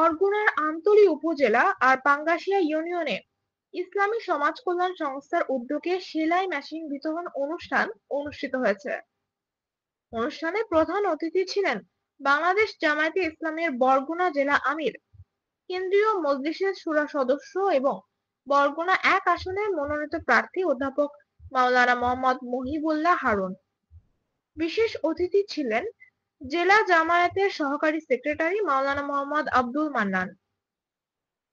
বরগুনার আমতলী উপজেলা আর পাঙ্গাশিয়া ইউনিয়নে ইসলামী সমাজ কল্যাণ সংস্থার উদ্যোগে সেলাই মেশিন বিতরণ অনুষ্ঠান অনুষ্ঠিত হয়েছে। অনুষ্ঠানে প্রধান অতিথি ছিলেন বাংলাদেশ জামায়াতে ইসলামীর বরগুনা জেলা আমির, কেন্দ্রীয় মজলিসের শুরা সদস্য এবং বরগুনা ১ আসনের মনোনীত প্রার্থী অধ্যাপক মাওলানা মোহাম্মদ মহিবুল্লাহ হারুন। বিশেষ অতিথি ছিলেন জেলা জামায়াতের সহকারী সেক্রেটারি মাওলানা মোহাম্মদ আব্দুল মান্নান।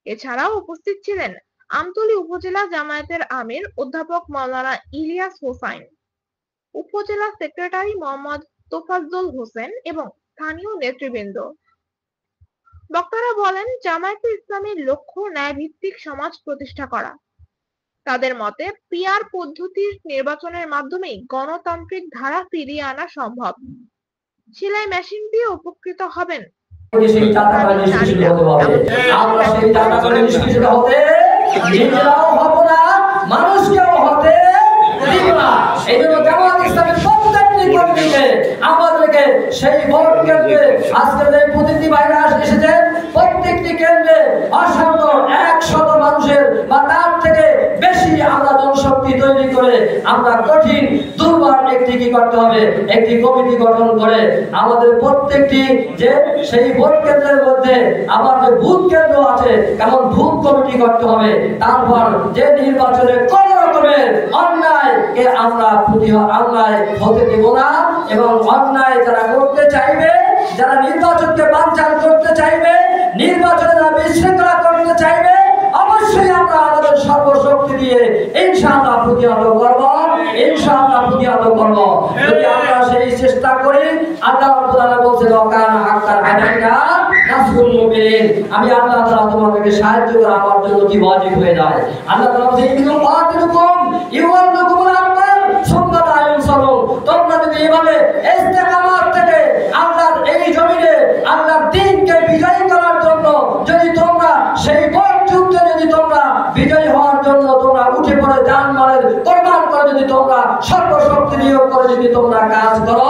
এছাড়াও উপস্থিত ছিলেন আমতলী উপজেলা জামায়াতের আমির অধ্যাপক মাওলানা ইলিয়াস হোসাইন, উপজেলা সেক্রেটারি মোহাম্মদ তোফাজ্জল হোসেন এবং স্থানীয় নেতৃবৃন্দ। বক্তারা বলেন, জামায়াতে ইসলামীর লক্ষ্য ন্যায়ভিত্তিক সমাজ প্রতিষ্ঠা করা। তাদের মতে পিআর পদ্ধতির নির্বাচনের মাধ্যমেই গণতান্ত্রিক ধারা ফিরিয়ে আনা সম্ভব। সেলাই মেশিন দিয়ে উপকৃত হবেন আমাদেরকে সেই ভোট কেন্দ্রে আজকে যে প্রতিনিধি ভাইরা এসেছেন, প্রত্যেকটি কেন্দ্রে অসংখ্য 100 মানুষের বা তার থেকে বেশি আমরা জনশক্তি তৈরি করে আমরা কঠিন দুর্বার একটি কি করতে হবে, একটি কমিটি গঠন করে আমাদের প্রত্যেকটি যে সেই ভোট কেন্দ্রের মধ্যে আবার যে বুথ কেন্দ্র আছে এমন বুথ কমিটি করতে হবে। তারপর যে নির্বাচনে কোন রকমের অন্যায়কে আমরা অন্যায় হতে দেব না এবং অন্যায় যারা করতে চাইবে, যারা নির্বাচনকে বানচাল করতে চাইবে, নির্বাচনে যারা বিশৃঙ্খলা করতে চাইবে, অবশ্যই আমরা আমাদের সর্বশক্তি দিয়ে ইনশাআল্লাহ প্রতিহত করব, ইনশাআল্লাহ প্রতিহত করব। যদি আমরা সেই চেষ্টা করি, আল্লাহ রাব্বুল আলামিন বলেছেন ওয়াকানা হাক্কান আলাইনা নাসরুল মুমিনিন, আমি আল্লাহ তাআলা তোমাদেরকে সাহায্য করা আমার জন্য কি ওয়াজিব হয়ে যায়। আল্লাহ তাআলা বলেন ইউকাতিলুকুম ইউওয়াল্লুকুমুল আকবার সুম্মা লা ইউনসারুন, তোমরা যদি এভাবে ইস্তেকামাত থেকে আল্লাহর এই জমিনে আল্লাহর দ্বীনকে বিজয়ী করার জন্য যদি তোমরা সেই ভোট যুদ্ধে যদি তোমরা বিজয়ী হওয়ার জন্য তোমরা উঠে পড়ে জানমালের কোরবান করে যদি তোমরা সর্বশক্তি নিয়োগ করে যদি তোমরা কাজ করো,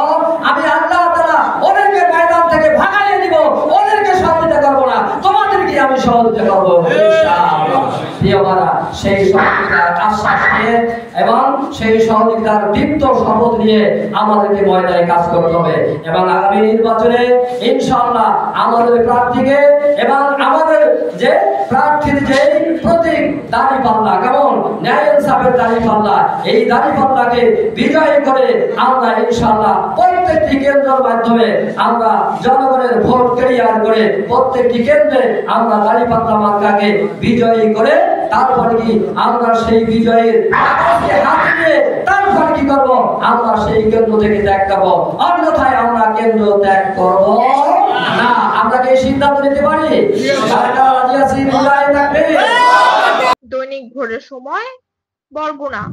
আমি আল্লাহ তাআলা ওদেরকে ময়দান থেকে ভাগাইয়ে দিব, ওদেরকে সহযোগিতা করব না, তোমাদেরকে আমি সহযোগিতা করব ইনশাআল্লাহ। প্রিয়রা, সেই সহযোগিতার আশ্বাস নিয়ে এবং সেই সহযোগিতার দীপ্ত শপথ নিয়ে আমাদেরকে ময়দানে কাজ করতে হবে এবং আগামী নির্বাচনে ইনশাআল্লাহ আমাদের প্রার্থীকে এবং আমাদের যে প্রার্থীর যে প্রতীক দাঁড়িপাল্লা, কেমন ন্যায় ইনসাফের দাঁড়িপাল্লা, এই দাঁড়িপাল্লাকে বিজয় করে আমরা ইনশাআল্লাহ প্রত্যেকটি কেন্দ্রের মাধ্যমে আমরা জনগণের ভোট ক্লিয়ার করে প্রত্যেকটি কেন্দ্রে আমরা দাঁড়িপাল্লা মার্কাকে বিজয়ী করে তারপরে কি আমরা সেই বিজয়ের কাগজকে হাতে নিয়ে তারপর কি করব, আমরা সেই কেন্দ্র থেকে ত্যাগ করব, অন্যথায় আমরা কেন্দ্র ত্যাগ করব না। আমরা কি সিদ্ধান্ত নিতে পারি? রাজি আছি? দৈনিক ভোরের সময়, বরগুনা।